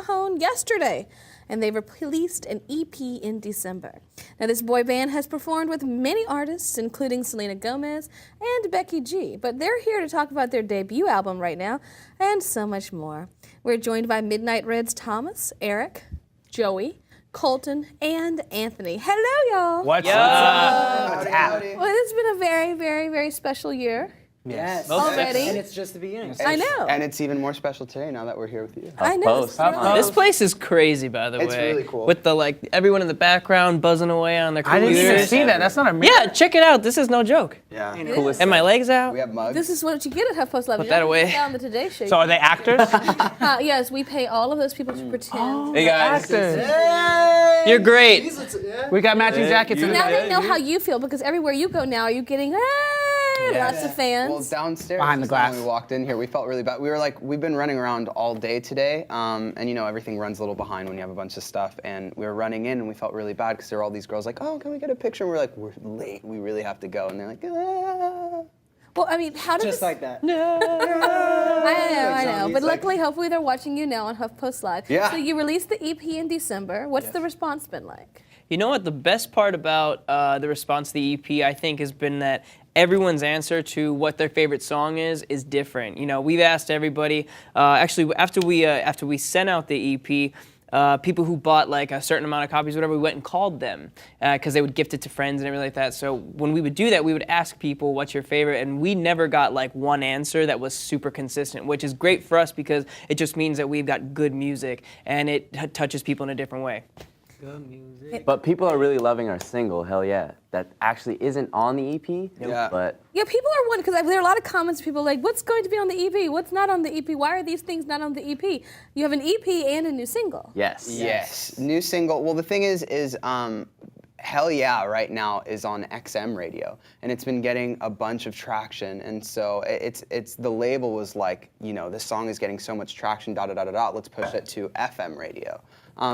Mahone yesterday, and they released an EP in December. Now, this boy band has performed with many artists, including Selena Gomez and Becky G, but they're here to talk about their debut album right now, and so much more. We're joined by Midnight Red's Thomas, Eric, Joey, Colton, and Anthony. Hello, y'all. What's up? What's happening? Well, it's been a very, very, very special year. Yes. Already. And it's just the beginning. I know. And it's even more special today now that we're here with you. I know. This place is crazy, by the way. It's really cool. With the everyone in the background buzzing away on their I computers. didn't even see that. That's not a mirror. Yeah, check it out. This is no joke. Yeah. And my legs out. We have mugs. This is what you get at HuffPost Live. Put that away. On the Today Show. So are they actors? Yes, we pay all of those people to pretend. Hey guys, Actors. you're great. We got matching jackets in Now there. they know how you feel because everywhere you go now, you're getting lots of fans. Well, downstairs, Behind the just now glass. when we walked in here, we felt really bad. We were like, we've been running around all day today, and you know, everything runs a little behind when you have a bunch of stuff, and we were running in, and we felt really bad because there were all these girls like, oh, can we get a picture? And we're like, we're late, we really have to go, and they're like, ah. Well, I mean, how did Just this... like that. I know. But It's like- luckily, hopefully they're watching you now on HuffPost Live. Yeah. So you released the EP in December. What's the response been like? You know what? The best part about the response to the EP, I think, has been that everyone's answer to what their favorite song is different. You know, we've asked everybody. Actually, after we sent out the EP. People who bought like a certain amount of copies, whatever, we went and called them because they would gift it to friends and everything like that. So when we would do that, we would ask people, what's your favorite? And we never got like one answer that was super consistent, which is great for us because it just means that we've got good music and it touches people in a different way. Good music. But people are really loving our single, Hell Yeah, that actually isn't on the EP, Yeah. but Yeah, people are wondering, because there are a lot of comments, people like, what's going to be on the EP? What's not on the EP? Why are these things not on the EP? You have an EP and a new single. yes. Yes. New single. Well, the thing is Hell Yeah right now is on XM radio, and it's been getting a bunch of traction, and so it's the label was like, you know, this song is getting so much traction, let's push it to FM radio.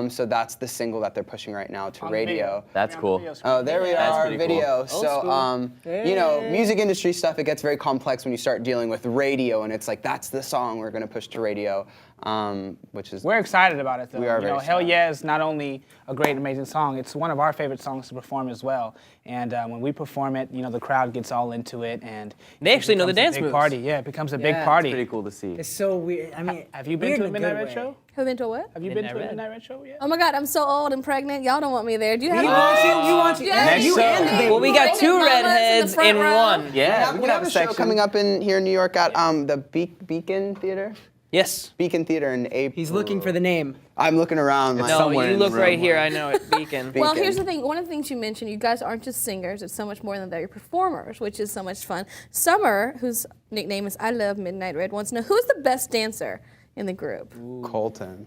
So that's the single that they're pushing right now to radio. That's cool. Oh, there we are, pretty cool. video. So, you know, music industry stuff, it gets very complex when you start dealing with radio, and it's like, that's the song we're gonna push to radio, which is... We're excited about it, though. We are very Hell excited. Yeah is not only a great, amazing song, it's one of our favorite songs to perform as well. And when we perform it, you know, the crowd gets all into it, and They actually know the becomes a dance big moves. party. Yeah, it becomes a big Yeah. party. Pretty cool to see. It's so weird. I mean, Have you been weird to a in Midnight good Red way. show? Have you been to a what? Have you been Midnight to a Red. Midnight Red show yet? Oh my God, I'm so old and pregnant. Y'all don't want me there. Do you have We want you. We want you. Yeah, And you show. and the baby. Well, we got Pregnant two mamas in the redheads front in row. one. Yeah, we have a show coming up in here in New York at the Beacon Theater. Yes. Beacon Theater in April. He's looking for the name. I'm looking around. Like, No, somewhere you in the look right room. here. I know it. Beacon. Well, Beacon. here's the thing. One of the things you mentioned, you guys aren't just singers. It's so much more than that. You're performers, which is so much fun. Summer, whose nickname is I Love Midnight Red, wants to know who's the best dancer in the group. Colton.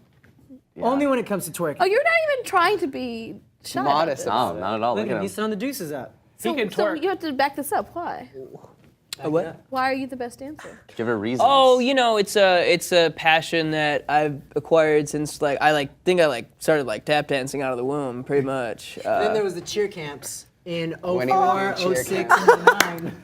Only when it comes to twerking. Oh, you're not even trying to be shy. about Modest this. about No, not at all. Look Look at at him. him. He's throwing the juices up. So, He can so twerk. you have to back this up. Why? What? Why are you the best dancer? Give her reasons. Oh, you know, it's a passion that I've acquired since I started tap dancing out of the womb, pretty much. Then there was the cheer camps in When he went 04, to cheer 06, and 09.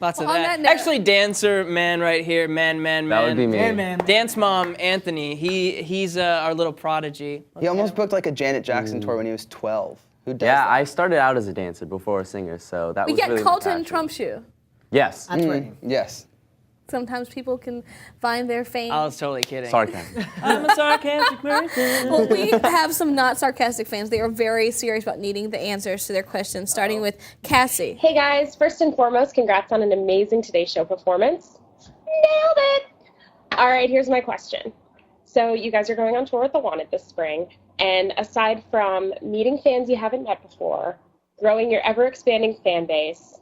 Lots of Well, on that. that note- Actually, dancer man right here, man. That would be me. Hey, man. Dance mom Anthony. He's our little prodigy. He almost booked like a Janet Jackson tour when he was 12. Who does Yeah, that? I started out as a dancer before a singer, so that We was get really my Colton passion. trumps you. Yes. I'm twerking. Yes. Sometimes people can find their fame. I was totally kidding. Sarcasm. I'm a sarcastic person. Well, we have some not sarcastic fans. They are very serious about needing the answers to their questions, starting with Cassie. Hey guys, first and foremost, congrats on an amazing Today Show performance. Nailed it! All right, here's my question. So you guys are going on tour with The Wanted this spring, and aside from meeting fans you haven't met before, growing your ever-expanding fan base,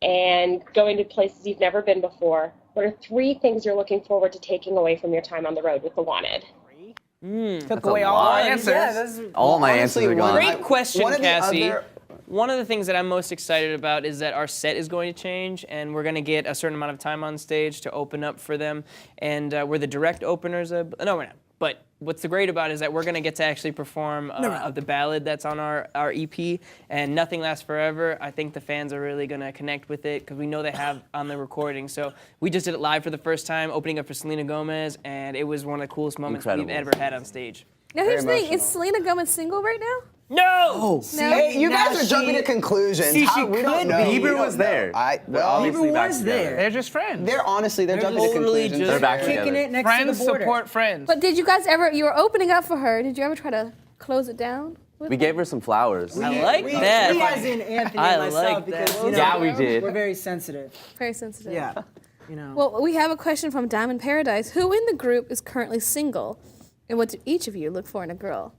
and going to places you've never been before, what are 3 things you're looking forward to taking away from your time on the road with The Wanted? Took away all our answers. All my Honestly, answers are gone. Great question, one of the Cassie. other- One of the things that I'm most excited about is that our set is going to change, and we're going to get a certain amount of time on stage to open up for them. And we're the direct openers. No, we're not. But what's great about it is that we're gonna get to actually perform of the ballad that's on our EP, and Nothing Lasts Forever. I think the fans are really gonna connect with it because we know they have on the recording. So we just did it live for the first time, opening up for Selena Gomez, and it was one of the coolest moments we've ever had on stage. Now here's the thing: is Selena Gomez single right now? No! No. Hey, you guys Now are jumping to conclusions. See, How, she we don't could know. be. We Bieber don't was know. there. Well, obviously Bieber back was together. there. They're just friends. they're honestly, they're jumping to literally conclusions. just They're back Kicking together. it next Friends to the border. support friends. But did you guys ever? You were opening up for her. Did you ever try to close it down? We gave her some flowers. I like that. We as in Anthony I and myself, like that. because you know, Yeah, we did. we're very sensitive. Very sensitive. Yeah, you know. Well, we have a question from Diamond Paradise. Who in the group is currently single, and what do each of you look for in a girl?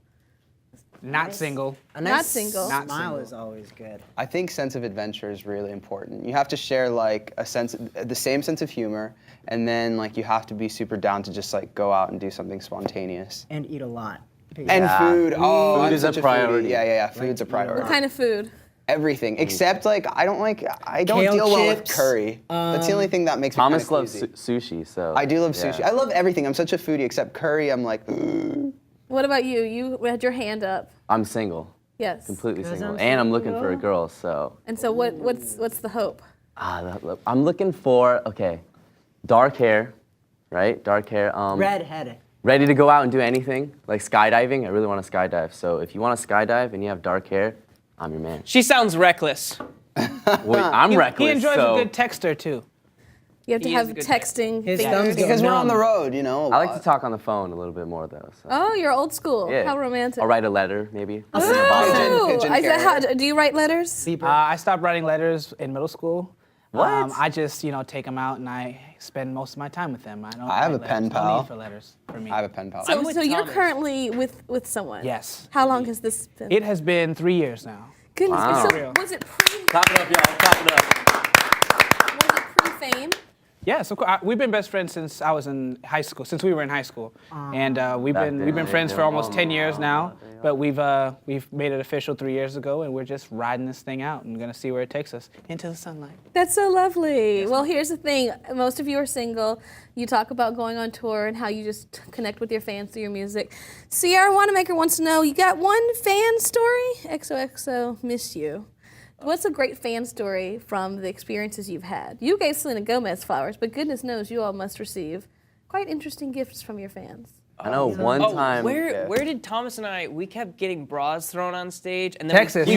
Not single. A Not nice single. Not smile single. is always good. I think sense of adventure is really important. You have to share like the same sense of humor, and then like you have to be super down to just like go out and do something spontaneous. And eat a lot. And food. Oh, Food I'm is a such foodie. priority. Yeah. Food's a priority. What kind of food? Everything except like I don't Kale deal well with chips, curry. That's the only thing that makes me Thomas kinda loves queasy. sushi, so. I do love yeah. sushi. I love everything. I'm such a foodie except curry. I'm like, What about you? You had your hand up. I'm single, Yes. completely 'Cause single, I'm and I'm looking for a girl. So And so what's the hope? I'm looking for dark hair, right? Dark hair. Redhead. Ready to go out and do anything, like skydiving. I really want to skydive. So if you want to skydive and you have dark hair, I'm your man. She sounds reckless. Wait, I'm reckless. He enjoys so a good texter too. You have to He have is a good texting. His fingers. thumbs go because we're on the numb. road, you know. I like to talk on the phone a little bit more though. So. Oh, you're old school. Yeah. How romantic. I'll write a letter maybe. Ooh. Pigeon Is that how, carrier. do you write letters? I stopped writing letters in middle school. What? I just take them out and I spend most of my time with them. I have write a pen letters. No pal. need for letters for me. I have a pen pal. I'm with So you're Thomas. currently with someone. Yes. How long has this been? It has been 3 years now. Goodness. Wow. So was it Clap it up, y'all. Clap it up. pre-fame? Yes, of course. We've been best friends since I was in high school. Since we were in high school, and we've Back been then, friends yeah. for almost 10 years now. But we've made it official 3 years ago, and we're just riding this thing out and gonna see where it takes us into the sunlight. That's so lovely. Well, here's the thing. Most of you are single. You talk about going on tour and how you just connect with your fans through your music. Sierra Wanamaker wants to know, you got one fan story? XOXO, miss you. What's a great fan story from the experiences you've had? You gave Selena Gomez flowers, but goodness knows you all must receive quite interesting gifts from your fans. I know one time. Where did Thomas and we kept getting bras thrown on stage, and then Texas. we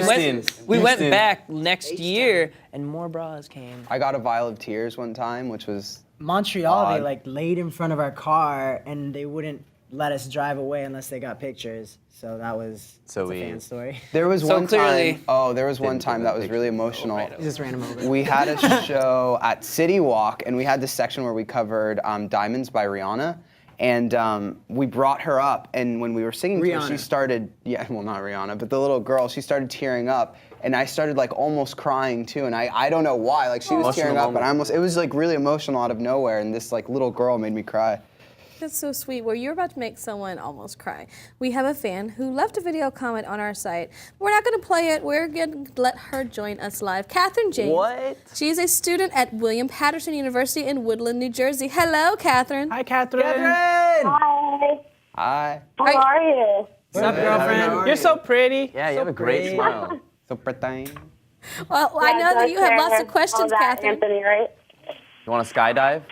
went Houston. back next year, and more bras came. I got a vial of tears one time, which was Montreal, they Odd. like laid in front of our car and they wouldn't let us drive away unless they got pictures. So that was So that's a we- fan story. there was So one clearly- time. Oh, there was one Didn't time give that them was really pictures. emotional. Just ran him over. We had a show at City Walk, and we had this section where we covered Diamonds by Rihanna. And we brought her up, and when we were singing to her, she Rihanna. started, well, not Rihanna, but the little girl, she started tearing up, and I started like almost crying too, and I don't know why, like she was Emotional tearing up, but moment. it was like really emotional out of nowhere, and this like little girl made me cry. That's so sweet. Well, you're about to make someone almost cry. We have a fan who left a video comment on our site. We're not going to play it. We're going to let her join us live. Catherine James. What? She's a student at William Patterson University in Woodland, New Jersey. Hello, Catherine. Hi, Catherine. Hi. Hi. How are you? What's up, girlfriend? You're so pretty. Yeah, you have a great pretty. smile. So pretty. Well, I know that you have lots of questions, all that, Catherine. Anthony, right? You want to skydive?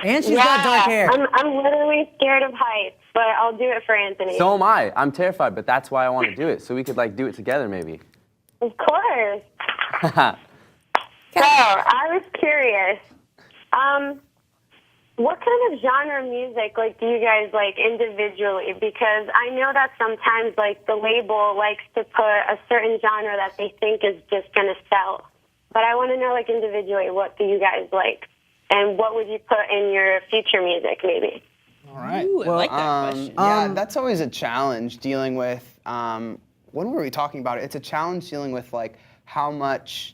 And she's got dark hair. I'm literally scared of heights, but I'll do it for Anthony. So am I. I'm terrified, but that's why I want to do it. So we could like do it together maybe. Of course. So I was curious. What kind of genre of music like do you guys like individually? Because I know that sometimes like the label likes to put a certain genre that they think is just gonna sell. But I want to know like individually, what do you guys like, and what would you put in your future music maybe? All right. Ooh, I like that question. Yeah, that's always a challenge dealing with. When were we talking about it? It's a challenge dealing with like how much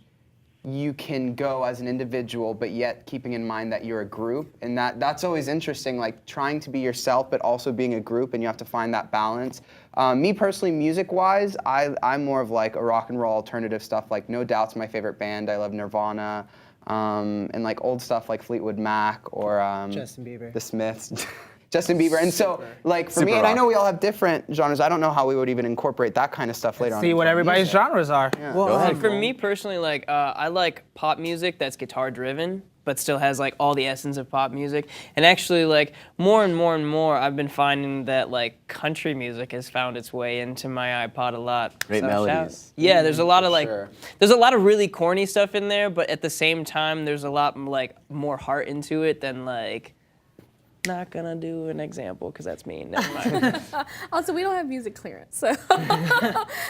you can go as an individual, but yet keeping in mind that you're a group, and that's always interesting. Like trying to be yourself, but also being a group, and you have to find that balance. Me personally, music-wise, I'm more of like a rock and roll alternative stuff. Like No Doubt's my favorite band. I love Nirvana, and like old stuff like Fleetwood Mac or Justin Bieber. The Smiths. Justin Bieber. And so, like, for Super me, and I rock. know we all have different genres. I don't know how we would even incorporate that kind of stuff later on. See what everybody's genres are. Well, Go ahead. For me personally, like I like pop music that's guitar driven, but still has like all the essence of pop music. And actually, like more and more and more, I've been finding that like country music has found its way into my iPod a lot. Great So melodies. yeah, there's a lot of like, sure. there's a lot of really corny stuff in there, but at the same time, there's a lot like more heart into it than like. Not gonna do an example because that's mean. Never mind. Also, we don't have music clearance, so.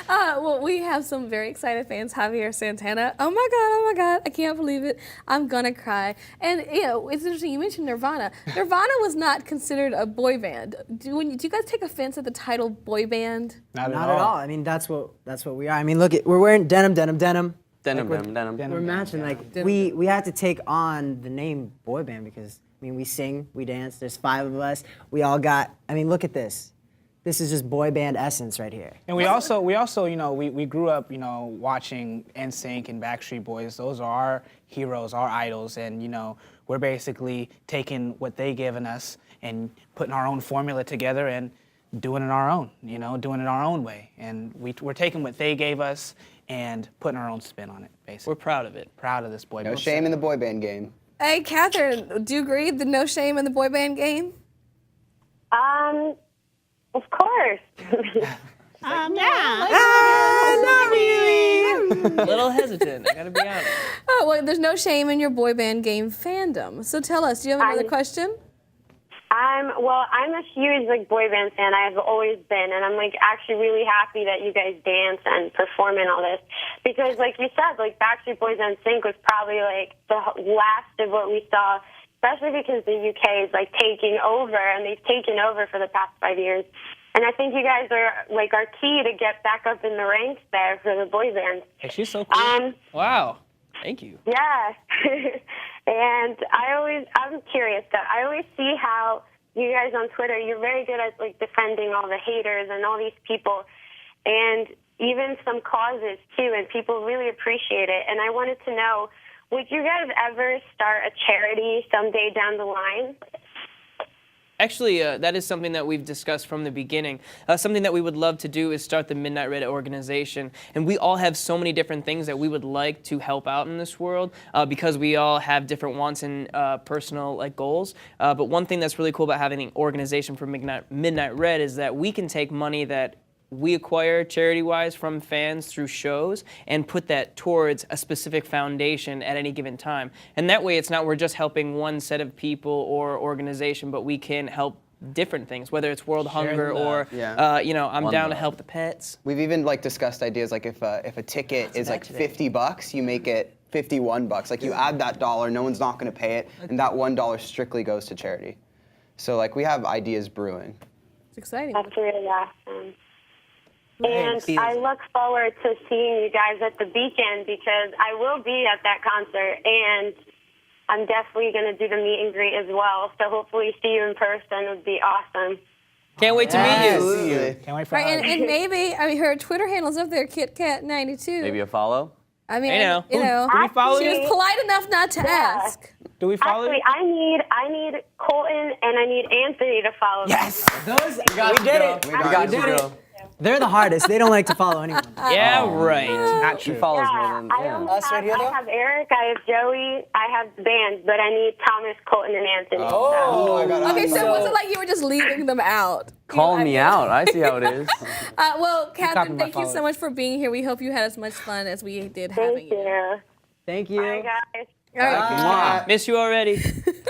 Well, we have some very excited fans. Javier Santana. Oh my God, I can't believe it. I'm gonna cry. And you know, it's interesting. You mentioned Nirvana. Nirvana was not considered a boy band. Do you guys take offense at the title boy band? Not Not at all. I mean, that's what we are. I mean, look, we're wearing denim. Denim, Like, denim. We're matching. Like we had to take on the name boy band because I mean we sing, we dance. There's 5 of us. We all got. I mean, look at this. This is just boy band essence right here. And we also, you know, we grew up, you know, watching NSYNC and Backstreet Boys. Those are our heroes, our idols, and you know, we're basically taking what they given us and putting our own formula together and doing it our own, you know, doing it our own way. And we're taking what they gave us and putting our own spin on it, basically. We're proud of it. Proud of this boy No band. shame in the boy band game. Hey, Catherine, do you agree? The no shame in the boy band game? Of course. A little hesitant, I gotta be honest. Oh, well, there's no shame in your boy band game fandom. So tell us, do you have another question? I'm a huge like boy band fan. I have always been, and I'm like actually really happy that you guys dance and perform and all this because, like you said, like Backstreet Boys and NSYNC was probably like the last of what we saw, especially because the UK is like taking over, and they've taken over for the past 5 years. And I think you guys are like our key to get back up in the ranks there for the boy bands. Hey, she's so cool. Wow, thank you. Yeah. And I'm curious though. I always see how you guys on Twitter, you're very good at like defending all the haters and all these people and even some causes too, and people really appreciate it. And I wanted to know, would you guys ever start a charity someday down the line? Actually, that is something that we've discussed from the beginning. Something that we would love to do is start the Midnight Red organization. And we all have so many different things that we would like to help out in this world because we all have different wants and personal like goals. But one thing that's really cool about having an organization for Midnight Red is that we can take money that we acquire charity-wise from fans through shows and put that towards a specific foundation at any given time. And that way it's not we're just helping one set of people or organization, but we can help different things, whether it's World Hunger or, you know, I'm down to help the pets. We've even like discussed ideas like if a ticket is like $50, you make it $51. Like you add that dollar, no one's not going to pay it, and that $1 strictly goes to charity. So like we have ideas brewing. It's exciting. That's really awesome. And I look forward to seeing you guys at the Beacon because I will be at that concert, and I'm definitely going to do the meet and greet as well. So hopefully see you in person would be awesome. Can't wait to meet you. Absolutely. Can't wait for Right, us. and maybe, I mean, her Twitter handle's up there, KitKat92. Maybe a follow? I mean, Hey now. you know, Do we follow she you? was polite enough not to ask. Do we follow Actually, you? I need Colton and I need Anthony to follow me. Those we did it. We got you, girl. They're the hardest. They don't like to follow anyone. Yeah, right. Not true. He follows Yeah, more than, I yeah. only Us right here, though? I have Eric, I have Joey, I have the band, but I need Thomas, Colton, and Anthony. Oh my God. Okay, so it wasn't like you were just leaving them out. Call me out. I see how it is. Well, Catherine, about thank you so followers. much for being here. We hope you had as much fun as we did having Thank you. you. Thank you. Bye, guys. All right. Miss you already.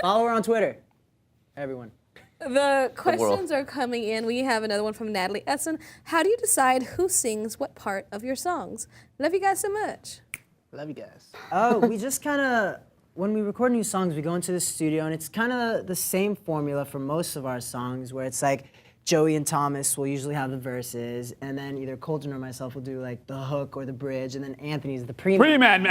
Follow her on Twitter. Everyone. The questions are coming in. We have another one from Natalie Essen. How do you decide who sings what part of your songs? Love you guys so much. Love you guys. Oh, we just kind of, when we record new songs, we go into the studio, and it's kind of the same formula for most of our songs, where it's like Joey and Thomas will usually have the verses, and then either Colton or myself will do like the hook or the bridge, and then Anthony's the pre-man. Man.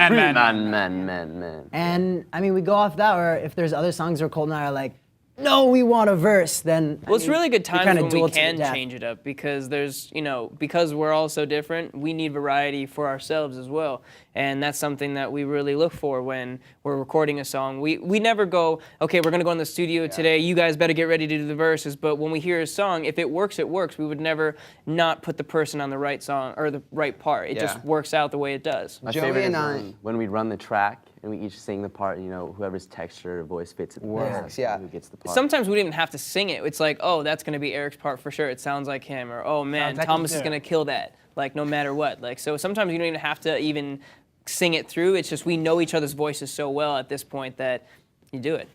And I mean, we go off that, or if there's other songs where Colton and I are like, no, we want a verse, then Well, it's really good times kinda when duel we to the can death. change it up because there's, because we're all so different, we need variety for ourselves as well. And that's something that we really look for when we're recording a song. We never go, okay, we're gonna go in the studio today, you guys better get ready to do the verses. But when we hear a song, if it works, it works. We would never not put the person on the right song or the right part. It just works out the way it does. My Joey favorite and is I- when we run the track and we each sing the part, whoever's texture or voice fits it the best, yeah. who gets the part. Sometimes we don't even have to sing it. It's like, oh, that's gonna be Eric's part for sure. It sounds like him. Or, oh man, Sounds like Thomas him is too. gonna kill that. Like no matter what. Like so sometimes you don't even have to even sing it through. It's just we know each other's voices so well at this point that you do it.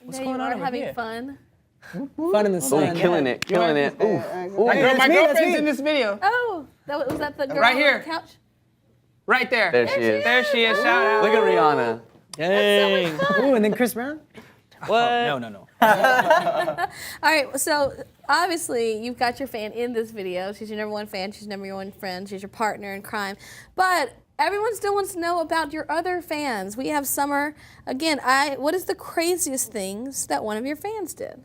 What's going on over having here? fun. Fun in the Oh, sun. killing it, killing it. Ooh. My that's me, girlfriend's me. in this video. Oh, was that the girl Right on here. the couch? Right there. There she is. There she is. Shout out. Look at Rihanna. Dang. Ooh, and then Chris Brown? What? No. All right, so obviously you've got your fan in this video. She's your number one fan. She's your number one friend. She's your partner in crime. But everyone still wants to know about your other fans. We have Summer. Again, what is the craziest things that one of your fans did?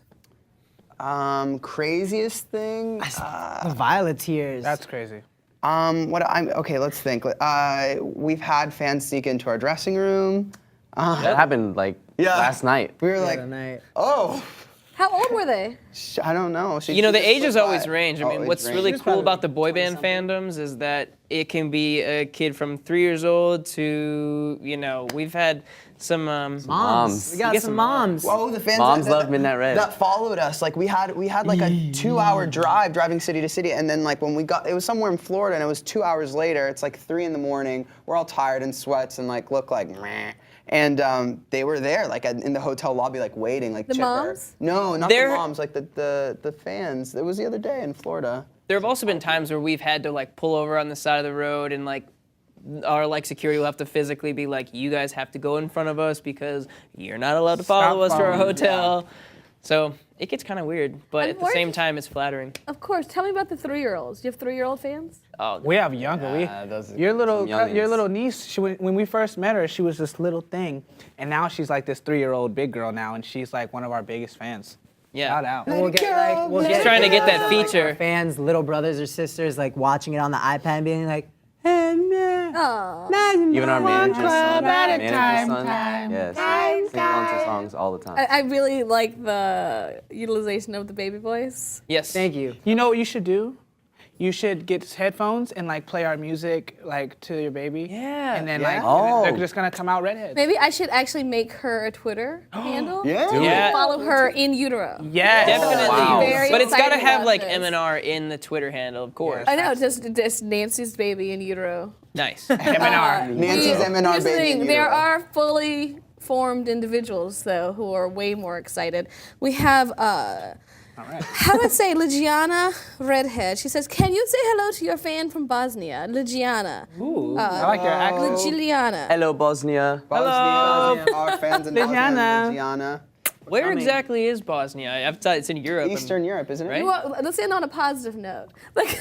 Craziest thing? The Violet tears. That's crazy. Okay, let's think. We've had fans sneak into our dressing room. That happened last night. We were the like, other night. oh, How old were they? I don't know. The ages always range. I mean, what's really cool probably about the boy band fandoms is that it can be a kid from 3 years old to, we've had some Moms. We got get some some moms. Whoa, the fans Moms that, love Midnight Red. that followed us. Like we had like a 2-hour drive driving city to city, and then like when we got, it was somewhere in Florida, and it was 2 hours later. It's like 3 in the morning. We're all tired and sweats and like look like meh. And they were there, like in the hotel lobby, like waiting, like The chipper. moms? No, not They're- the moms, like the fans. It was the other day in Florida. There have also been times where we've had to like pull over on the side of the road and like our security will have to physically be like, you guys have to go in front of us because you're not allowed to follow us to our following, hotel. So it gets kind of weird, but at the same Unfortunately- time, it's flattering. Of course. Tell me about the 3-year-olds. Do you have 3-year-old fans? Oh, We have younger. those are Your some youngins. little niece. When we first met her, she was this little thing, and now she's like this 3-year-old big girl now, and she's like one of our biggest fans. yeah. Shout out. We'll get we'll She's get trying to get that like, feature. our fans, little brothers or sisters, like watching it on the iPad and being like, hey man. Oh. Even our manager's son. at a Manager's time, son. Yes. Sing along to songs all the time. I really like the utilization of the baby voice. Yes. Thank you. You know what you should do? You should get headphones and like play our music like to your baby. Yeah. And then Yeah. like Oh. they're just gonna come out redheads. Maybe I should actually make her a Twitter handle. Yeah. Do Yeah. it. Follow her in utero. Yes. Definitely. wow. Very But it's got to excited have about like this. M&R in the Twitter handle, of course. I know, just Nancy's baby in utero. Nice. M&R. Nancy's M&R Here's the baby. thing, in there utero. are fully formed individuals though who are way more excited. We have how do I say Ligiana Redhead? She says, "Can you say hello to your fan from Bosnia, Ligiana?" Ooh, I like your accent. Ligiana. Hello, Bosnia. Bosnia, our fans in Bosnia, Ligiana. Ligiana. Where exactly is Bosnia? I've thought it's in Europe. Eastern Europe, isn't it? Right? Well, let's end on a positive note. Like,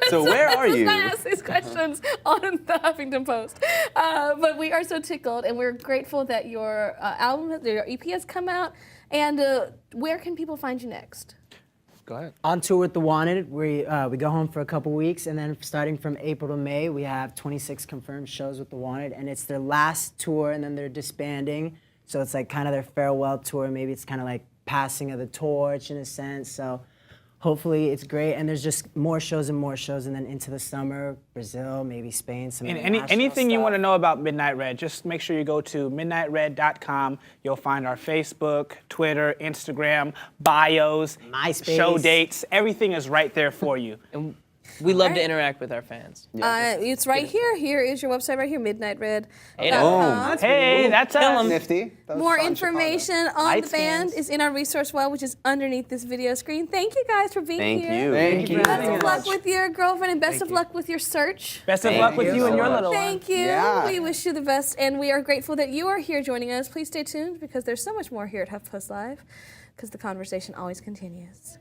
So where are you? I ask these questions on the Huffington Post. But we are so tickled, and we're grateful that your your EP has come out. And where can people find you next? Go ahead. On tour with The Wanted, we go home for a couple weeks, and then starting from April to May, we have 26 confirmed shows with The Wanted, and it's their last tour, and then they're disbanding. So it's like kind of their farewell tour. Maybe it's kind of like passing of the torch in a sense. So hopefully it's great, and there's just more shows, and then into the summer, Brazil, maybe Spain, some And international anything you stuff. want to know about Midnight Red, just make sure you go to midnightred.com. You'll find our Facebook, Twitter, Instagram, bios, MySpace. show dates. Everything is right there for you. And we love to interact with our fans. It's right here. Here is your website right here, midnightred.com. Hey, that's us. Nifty. That was More fun, information on Light the band skins. is in our resource well, which is underneath this video screen. Thank you guys for being Thank here. you. Thank you. Best of luck with your girlfriend and best of luck with your search. Best of Thank luck with you you and so your much. little one. Thank you. Yeah. We wish you the best, and we are grateful that you are here joining us. Please stay tuned because there's so much more here at HuffPost Live because the conversation always continues.